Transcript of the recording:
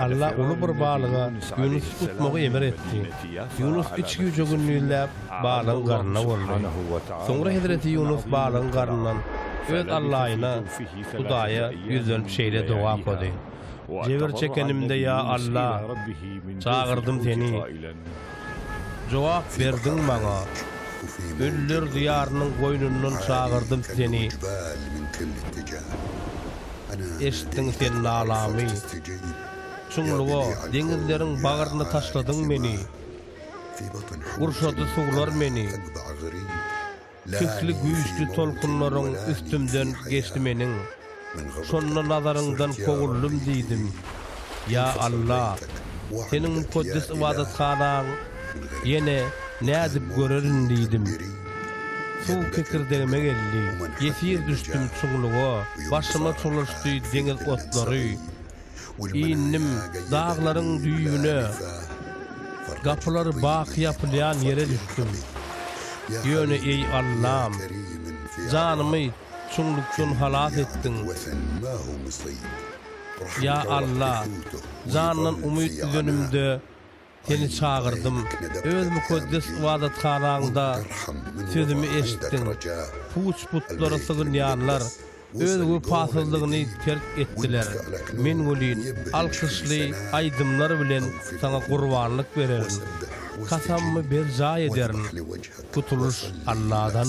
Allah ulu bir balyga Ýunus tutmagy emir etdi. Ýunus 3 güýje günlüläp balygyň garnyna boldy. Soňra hezreti Ýunus balygyň garnyndan öz Allahyna Hudaýa ýüzlenip şeýle dua kody. Jebir çekenimde ya Allah, çağırdım seni. Jogap berdiň maňa. Öller diýarynyň goýnundan çağırdım seni. Eşitdiň sen nalamy. Çuňlugo deňizleriň bagyryna taşladyň meni. Gurşady suwlar meni. Küçli güýçli tolkunlaryň üstümden geçdi meniň. Şonda nazaryňdan kogullum diýdim. Ya Allah, seniň mukaddis ibadatxanaň ýene nädip görerin diýdim. Suw pikirdigime geldi. Ýesir düşdüm çuňlugo, başyma çulaşdy deňiz otlary. İnnim dağlaryň düýüne. Gapylary baq ýapylýan ýere düşdüm. Ýöne ey Allah'ım, canımı çuňlukdan halas etdiň. Ya Allah, candan umyt üzünümde seni çağırdım. Öz mukaddis ibadatxanaňda sözümü eşitdiň. Puç putlara sığınýanlar öz wefasızlygyny terk etdiler. Men welin alkyşly aýdymlar bilen sana gurbanlyk bererim. Kasammy berja ederim. Tutuluş Allah'dan.